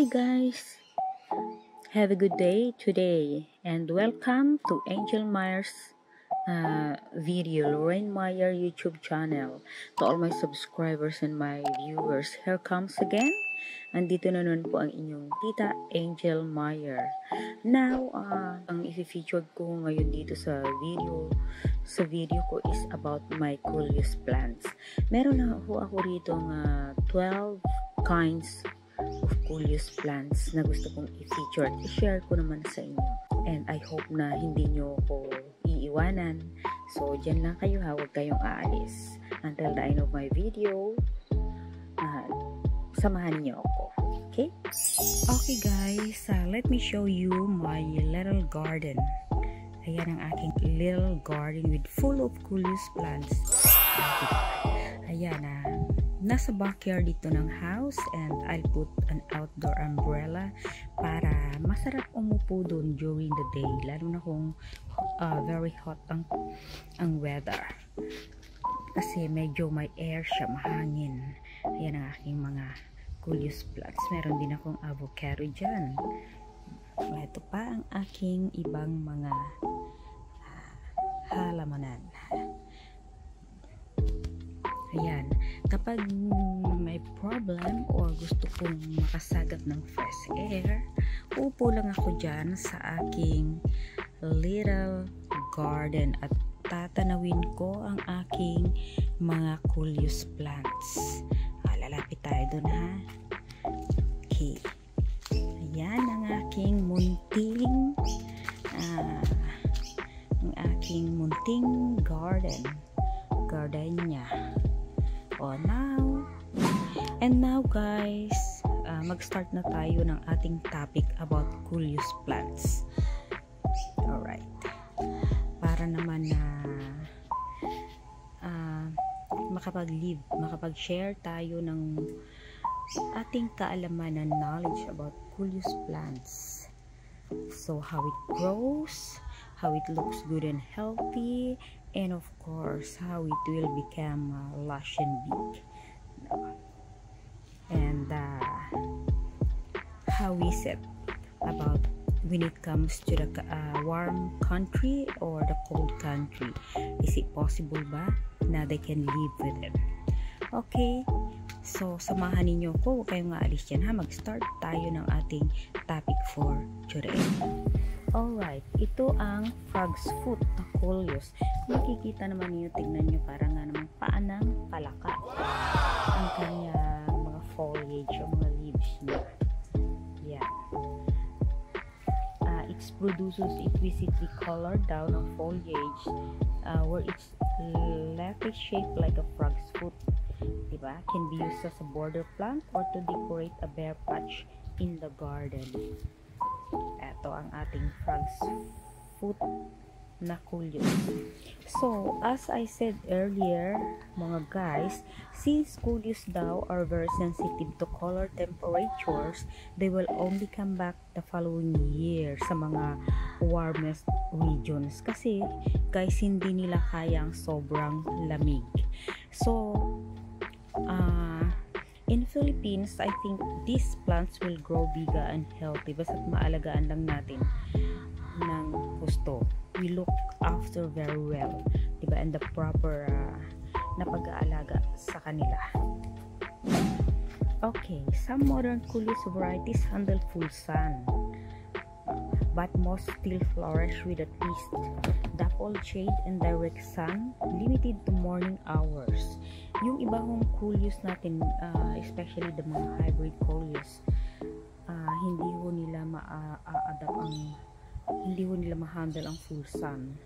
guys, have a good day today and welcome to Angel Myers video, Lorraine Meyer YouTube channel. To all my subscribers and my viewers, here comes again. Andito na nun po ang inyong tita Angel Meyer. Now, ang i-feature ko ngayon dito sa video ko is about my coleus plants. Meron na ako rito ng 12 kinds of coleus plants na gusto kong i-feature at i-share ko naman sa inyo. And I hope na hindi nyo ako iiwanan. So, dyan lang kayo ha, huwag kayong aalis. Until the end of my video, samahan niyo ako. Okay? Okay guys, let me show you my little garden. Ayan ang aking little garden with full of coleus plants. Ayan nasa backyard dito ng house and I'll put an outdoor umbrella para masarap umupo doon during the day, lalo na kung very hot ang weather kasi medyo may air siya, mahangin. Ayan ang aking mga coleus plants. Meron din akong avocado dyan. Ito pa ang aking ibang mga halamanan. Ayan, kapag may problem or gusto kong makasagap ng fresh air, upo lang ako dyan sa aking little garden at tatanawin ko ang aking mga coleus plants. Lalapit tayo dun ha. Okay. Ayan ang aking munting gardenia. Now guys, mag-start na tayo ng ating topic about coleus plants. Alright. Para naman na makapag-share tayo ng ating kaalaman and knowledge about coleus plants. So how it grows, how it looks good and healthy, and of course how it will become lush and big. And how is it about when it comes to the warm country or the cold country? Is it possible ba na they can live with it? Okay, so samahan ninyo ko, huwag kayong aalis dyan ha. Mag-start tayo ng ating topic for today. Alright, ito ang frog's foot na coleus. Makikita naman niyo, tingnan nyo, parang nga naman paanang palaka ang kanyang mga foliage o mga leaves niya. Yeah. It produces exquisitely colored down of foliage where it's left shaped like a frog's foot. Diba? Can be used as a border plant or to decorate a bare patch in the garden. Ito ang ating frog's foot na coleus. So, as I said earlier, mga guys, since coleus daw are very sensitive to color temperatures, they will only come back the following year sa mga warmest regions. Kasi, guys, hindi nila kayang sobrang lamig. So, in Philippines, I think these plants will grow bigger and healthy. Basta't maalagaan lang natin ng gusto. We look after very well, diba? And the proper na pag-aalaga sa kanila. Okay, some modern coleus varieties handle full sun, but most still flourish with at least dappled shade and direct sun, limited to morning hours. Yung iba kong coleus natin, especially the mga hybrid coleus, hindi ho nila ma-handle ang full sun,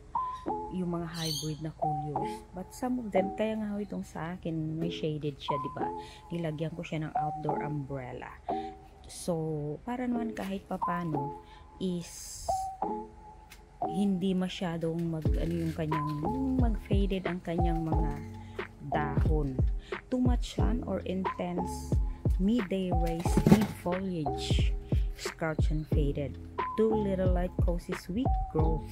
yung mga hybrid na coleus. But some of them, kaya nga ho itong sa akin, may shaded siya, diba? Nilagyan ko siya ng outdoor umbrella. So, para naman kahit papano is hindi masyadong mag-faded ang kanyang mga dahon. Too much sun or intense midday rays need foliage scorched and faded. Too little light causes weak growth.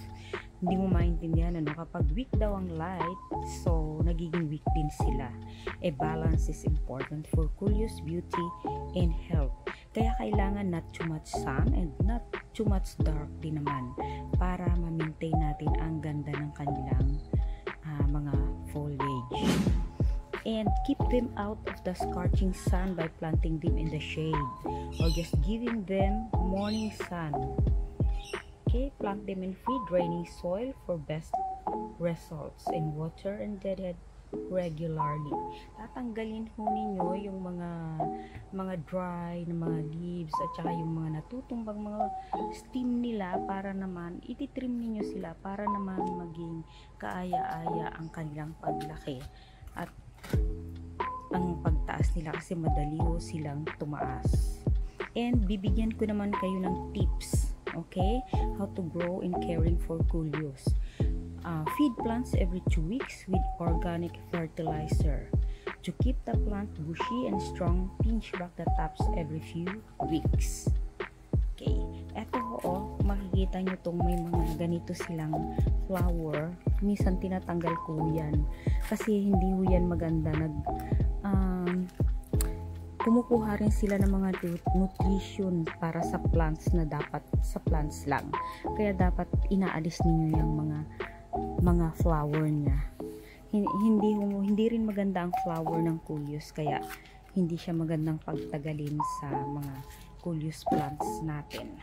Hindi mo maintindihan kapag weak daw ang light, so nagiging weak din sila. A balance is important for coleus beauty and health. Kaya kailangan not too much sun and not too much dark din naman para ma-maintain natin ang ganda ng kanilang mga foliage. And keep them out of the scorching sun by planting them in the shade or just giving them morning sun. Okay, plant them in free draining soil for best results, and water and deadhead regularly. Tatanggalin ho ninyo yung mga dry na mga leaves at saka yung mga natutumbang mga stem nila para naman ititrim ninyo sila para naman maging kaaya-aya ang kanilang paglaki at ang pagtaas nila kasi madali ho silang tumaas. And bibigyan ko naman kayo ng tips, okay, how to grow and caring for Coleus. Feed plants every 2 weeks with organic fertilizer. To keep the plant bushy and strong, pinch back the tops every few weeks. Okay, eto ho, makikita nyo tong may mga ganito silang flower. Minsan tinatanggal ko yan kasi hindi ho yan maganda. Kumukuha rin sila ng mga nutrition para sa plants na dapat sa plants lang. Kaya dapat inaalis ninyo yung mga flower niya. Hindi rin maganda ang flower ng Coleus, kaya hindi siya magandang pagtagalin sa mga Coleus plants natin.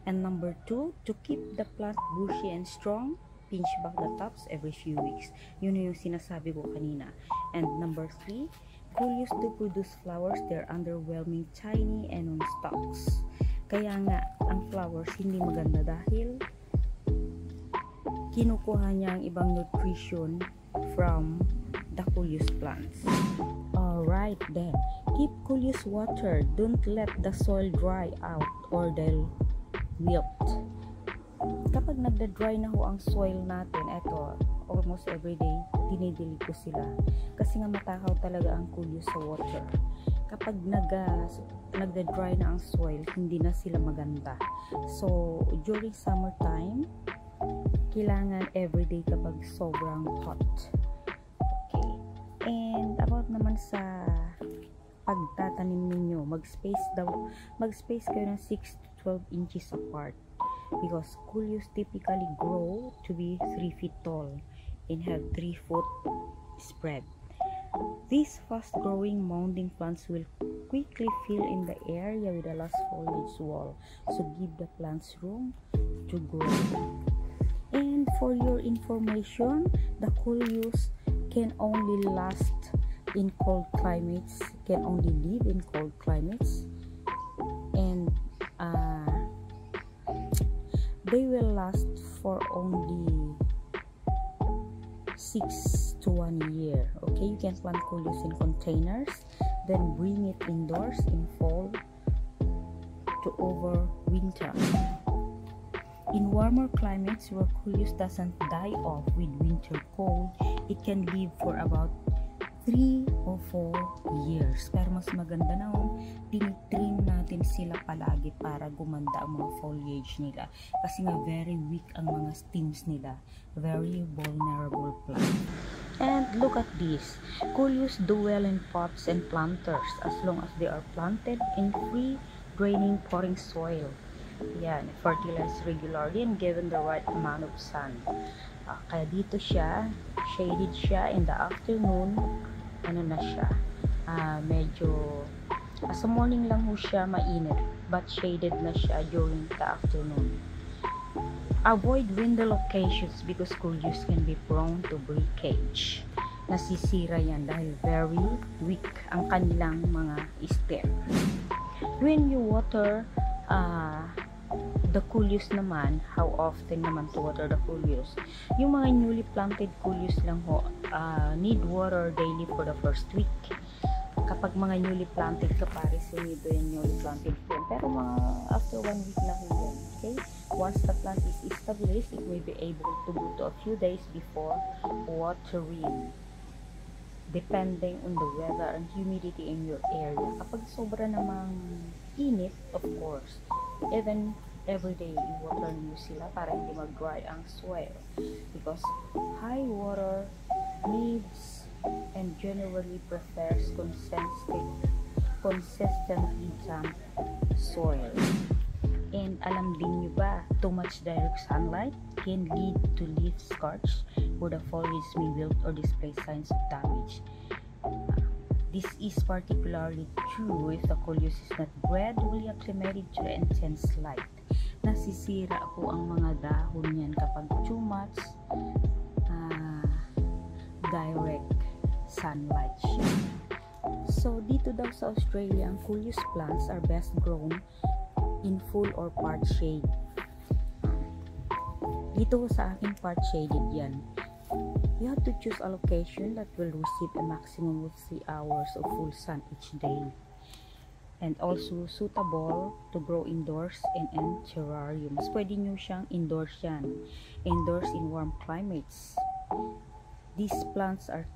And number 2, to keep the plant bushy and strong, pinch back the tops every few weeks. Yun yung sinasabi ko kanina. And number 3, Coleus do produce flowers, they're underwhelming, tiny, and on stalks. Kaya nga, ang flowers hindi maganda dahil kinukuha niya ang ibang nutrition from the Coleus plants. Alright then, keep Coleus water. Don't let the soil dry out or they'll wilt. Kapag nagda-dry na ho ang soil natin, eto, almost every day, dinidilig ko sila. Kasi nga matakaw talaga ang Coleus sa water. Kapag nagda-dry na ang soil, hindi na sila maganda. So, during summertime, kailangan everyday kapag sobrang hot. Okay. And about naman sa pagtatanim ninyo, mag-space kayo ng 6 to 12 inches apart because Coleus typically grow to be 3 feet tall and have 3 foot spread. These fast-growing mounding plants will quickly fill in the area with a lush foliage wall, so give the plants room to grow. And for your information, the Coleus can only last in cold climates, can only live in cold climates, and they will last for only 6 to 1 year. Okay, you can plant Coleus in containers, then bring it indoors in fall to overwinter. In warmer climates where Coleus doesn't die off with winter cold, it can live for about 3 or 4 years. Pero mas maganda na tinitrim natin sila palagi para gumanda ang mga foliage nila. Kasi nga very weak ang mga stems nila. Very vulnerable plant. And look at this. Coleus do well in pots and planters as long as they are planted in free draining potting soil. Yan, fertilized regularly and given the right amount of sun. Kaya dito siya, shaded siya in the afternoon. Ano na siya? Medyo sa morning lang ho siya mainit, but shaded na siya during the afternoon. Avoid windy locations because Coleus can be prone to breakage. Nasisira yan dahil very weak ang kanilang mga stem. When you water the Coleus naman, how often naman to water the Coleus? Yung mga newly planted Coleus lang ho, need water daily for the first week. Kapag mga newly planted comparison, ito yung newly planted po. Pero mga after 1 week na ho yan. Okay? Once the plant is established, it may be able to go to a few days before watering, depending on the weather and humidity in your area. Kapag sobra namang init, of course, even every day i-water nyo sila para hindi mag-dry ang soil because high water needs and generally prefers consistently damp soil. And alam din nyo ba, too much direct sunlight can lead to leaf scorch, where the foliage may wilt or display signs of damage. This is particularly true if the coleus is not gradually acclimated to the intense light. Nasisira po ang mga dahon niyan kapag too much direct sunlight siya. So, dito daw sa Australia, ang coleus plants are best grown in full or part shade. Dito sa akin, part shaded yan. You have to choose a location that will receive a maximum of 3 hours of full sun each day, and also suitable to grow indoors and in terrariums. Pwede nyo siyang indoors in warm climates. These plants are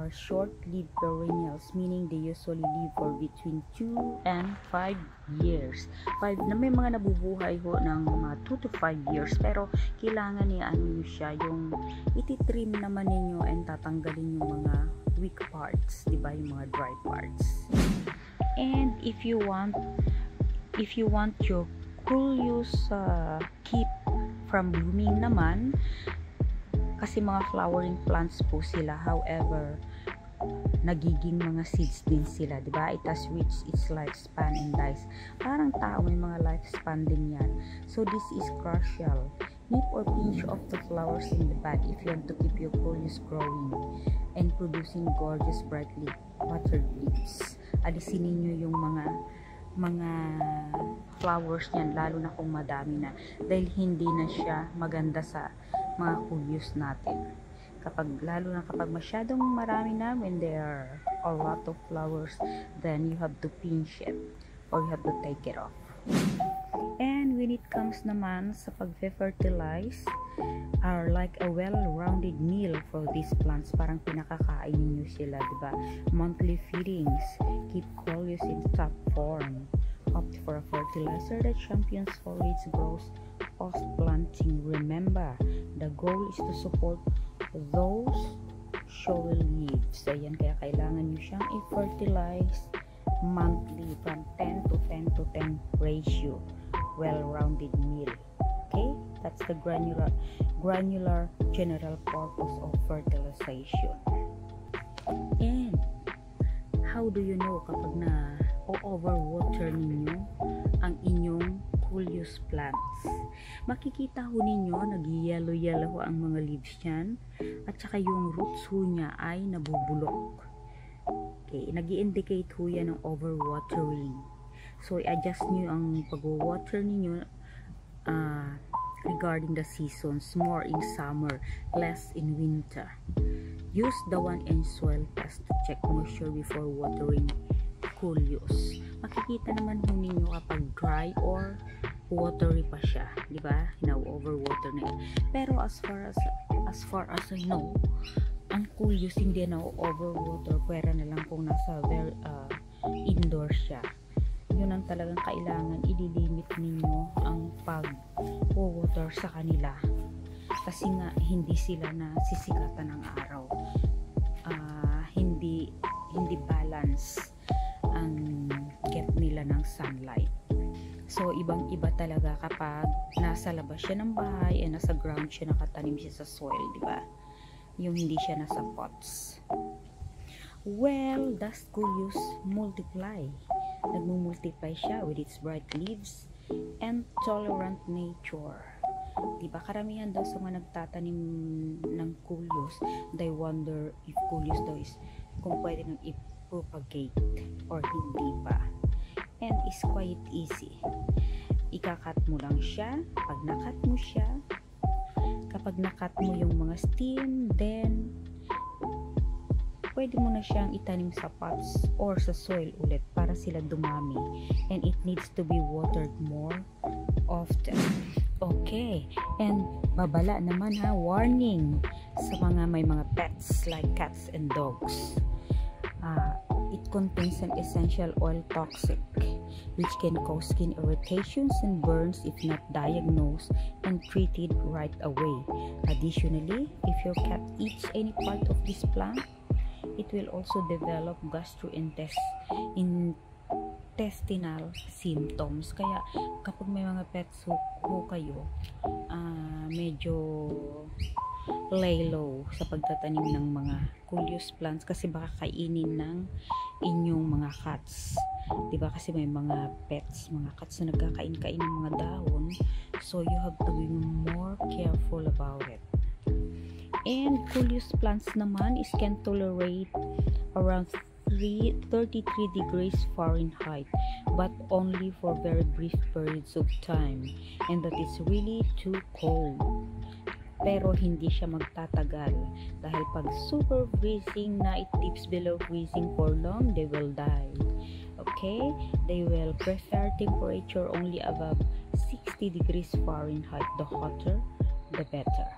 short-lived perennials, meaning they usually live for between 2 and 5 years. May mga nabubuhay ho ng mga 2 to 5 years, pero kailangan nyo siya, yung ititrim naman ninyo and tatanggalin yung mga weak parts, diba, yung mga dry parts. And if you want your coleus keep from blooming naman, kasi mga flowering plants po sila, however, nagiging mga seeds din sila, diba? It has reached its lifespan and dies. Parang tao, may mga lifespan din yan. So this is crucial. Nip or pinch off the flowers in the bud if you want to keep your coleus growing and producing gorgeous brightly watered leaves. Alisin niyo yung mga flowers niyan, lalo na kung madami na, dahil hindi na siya maganda sa mga coleus natin. Lalo na kapag masyadong marami na, when there are a lot of flowers, then you have to pinch it or you have to take it off. And when it comes naman sa pag-fertilize, are like a well-rounded meal for these plants. Parang pinakakain niyo sila, diba? Monthly feedings keep coleus in top form. Opt for a fertilizer that champions foliage growth post planting. Remember, the goal is to support those showy leaves. Ayan, kaya kailangan nyo siyang i-fertilize monthly from 10 to 10 to 10 ratio. Well-rounded meal. Okay, that's the granular general purpose of fertilization. And how do you know kapag na overwater ninyo ang inyong coleus plants? Makikita ho ninyo, nag-yellow ang mga leaves niyan, at saka yung roots ho niya ay nabubulok. Okay, nag-i-indicate ho yan ng overwatering. So, i-adjust nyo ang pag-water ninyo regarding the seasons, more in summer, less in winter. Use the 1-inch soil test to check moisture before watering coleus. Makikita naman ho ninyo kapag dry or watery pa siya, di ba? Overwater na yan. Pero as far as I know, ang coleus hindi na overwater, pwera na lang kung nasa indoor siya. Yun ang talagang kailangan, ililimit ninyo ang pag-water sa kanila, kasi nga hindi sila na sisikatan ng araw. Hindi balance ang get nila ng sunlight. So ibang iba talaga kapag nasa labas siya ng bahay, nasa ground siya, nakatanim siya sa soil, di ba? Yung hindi siya nasa pots. Well, does coleus multiply? Nagmumultiply siya with its bright leaves and tolerant nature. Diba, karamihan daw sa mga nagtatanim ng coleus, they wonder if coleus daw is kung pwede nang i-propagate or hindi pa. And it's quite easy. Ikakat mo lang siya. Pag nakat mo siya, kapag nakat mo yung mga stem, then pwede mo na siyang itanim sa pots or sa soil ulit para sila dumami, and it needs to be watered more often. Okay, and babala naman ha, warning sa mga may mga pets like cats and dogs. It contains an essential oil toxic which can cause skin irritations and burns if not diagnosed and treated right away. Additionally, if your cat eats any part of this plant, it will also develop gastrointestinal intestinal symptoms. Kaya kapag may mga pets ho kayo, medyo lay low sa pagtatanim ng mga Coleus plants kasi baka kainin ng inyong mga cats. Diba kasi may mga pets, mga cats na nagkakain-kain ng mga dahon, so you have to be more careful about it. And Coleus plants naman is can tolerate around 33 degrees Fahrenheit, but only for very brief periods of time, and that is really too cold. Pero hindi siya magtatagal dahil pag super freezing na it dips below freezing for long, they will die. Okay? They will prefer temperature only above 60 degrees Fahrenheit. The hotter, the better.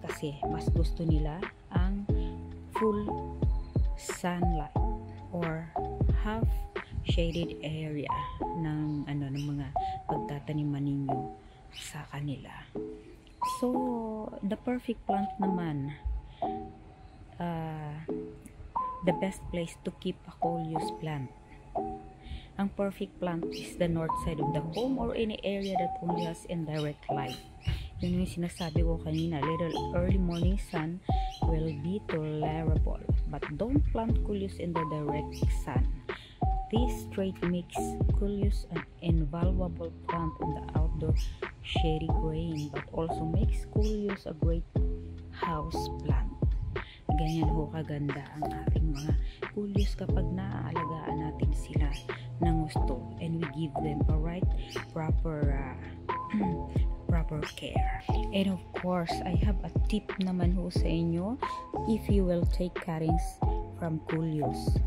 Kasi mas gusto nila ang full sunlight or half shaded area ng mga pagtataniman ninyo sa kanila. So, the perfect plant naman, the best place to keep a Coleus plant. Ang perfect plant is the north side of the home or any area that only has indirect light. Yun yung sinasabi ko kanina, little early morning sun will be tolerable, but don't plant Coleus in the direct sun. This trait makes Coleus an invaluable plant in the outdoor shady grain, but also makes Coleus a great house plant. Ganyan ho kaganda ang ating mga Coleus kapag naaalagaan natin sila ng gusto and we give them a proper care. And of course, I have a tip naman ho sa inyo if you will take cuttings from Coleus.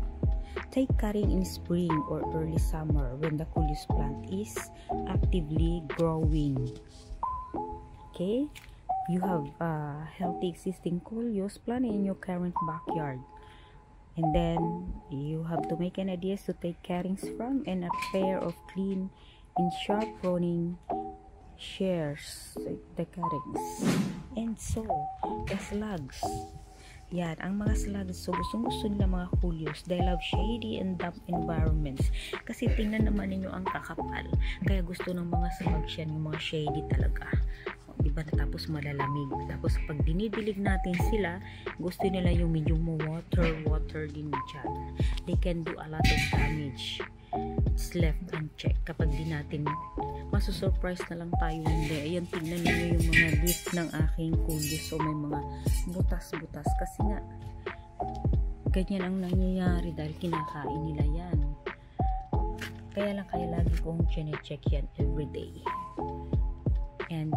Take cutting in spring or early summer when the Coleus plant is actively growing. Okay? You have a healthy existing Coleus plant in your current backyard. And then you have to make an idea to take cuttings from and a pair of clean and sharp pruning shears, the cuttings. And so, the slugs. Yan, ang mga slugs, so gusto nila mga Coleus. They love shady and damp environments. Kasi tingnan naman ninyo ang kakapal. Kaya gusto ng mga slugs yan, yung mga shady talaga. Diba, tapos malalamig. Tapos pag dinidilig natin sila, gusto nila yung medyo water din dyan. They can do a lot of damage. It's left unchecked. Kapag di natin, masusurprise na lang tayo hindi. Ayan, tignan niyo yung mga leaf ng aking Coleus. So may mga butas-butas. Kasi nga, ganyan ang nangyayari dahil kinakain nila yan. Kaya lagi kong chine-check yan everyday. And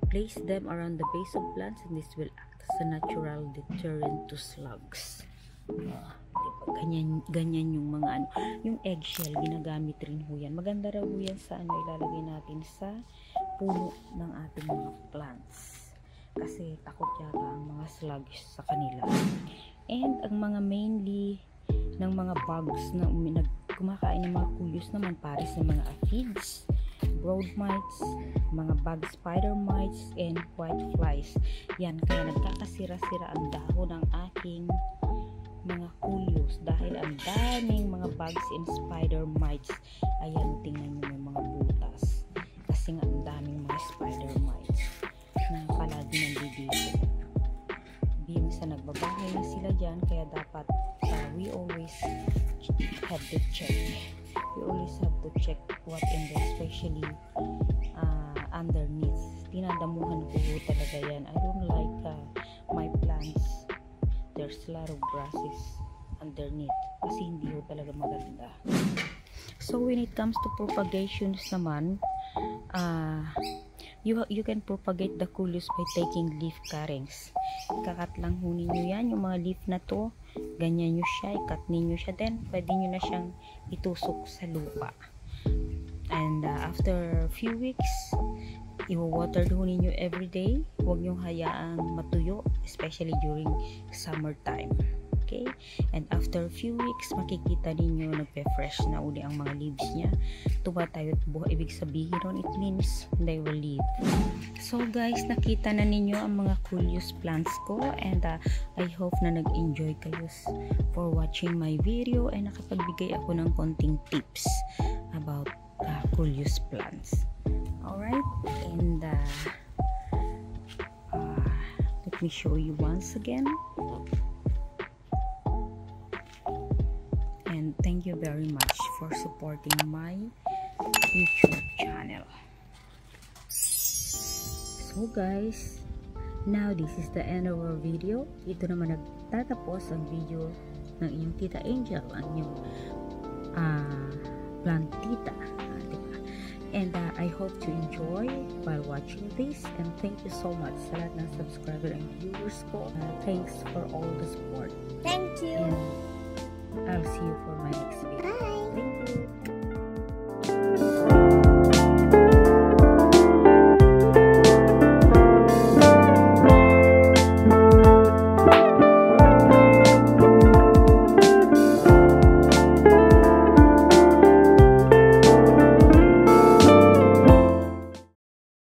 place them around the base of plants and this will act as a natural deterrent to slugs. Diba? Ganyan yung mga yung eggshell, ginagamit rin ho yan. Maganda raw ho yan sa ilalagay natin sa puno ng ating mga plants. Kasi takot yata ang mga slugs sa kanila. And ang mga mainly ng mga bugs na kumakain ng mga Coleus naman, pares ng mga aphids, broad mites, mga bug spider mites, and white flies. Yan, kaya nagkakasira-sira ang dahon ng aking mga Coleus dahil ang daming mga bugs and spider mites. Ayan, tingnan nyo may mga butas. Kasi nga ang daming mga spider mites na palagi nandito. Biyang sa nagbabahay na sila dyan, kaya dapat we always have to check. We always have to check what in there, especially underneath. Tinadamuhan ko talaga yan. I don't like my plants. There's a lot of grasses underneath kasi hindi ho talaga maganda. So when it comes to propagations naman, you can propagate the Coleus by taking leaf cuttings. Kakat lang ho ninyo yan, yung mga leaf na to, ganyan nyo siya, ikat ninyo siya, then pwede nyo na siyang itusok sa lupa. And after a few weeks, i-water ho ninyo everyday. Huwag nyong hayaang matuyo, especially during summertime. okay? And after a few weeks, makikita ninyo nagpe-fresh na uli ang mga leaves niya. Tumatayo at buhay. Ibig sabihin ron, it means they will leave. So guys, nakita na ninyo ang mga coolius plants ko, and I hope na nag-enjoy kayo for watching my video, and nakapagbigay ako ng konting tips about coolius plants. Alright, and let me show you once again. And thank you very much for supporting my YouTube channel. So guys, now this is the end of our video. Ito naman nagtatapos ang video ng inyong Tita Angel, ang inyong plantita. And I hope to enjoy while watching this, and thank you so much sa lahat ng subscriber and viewers ko. Thanks for all the support. Thank you. And I'll see you for my next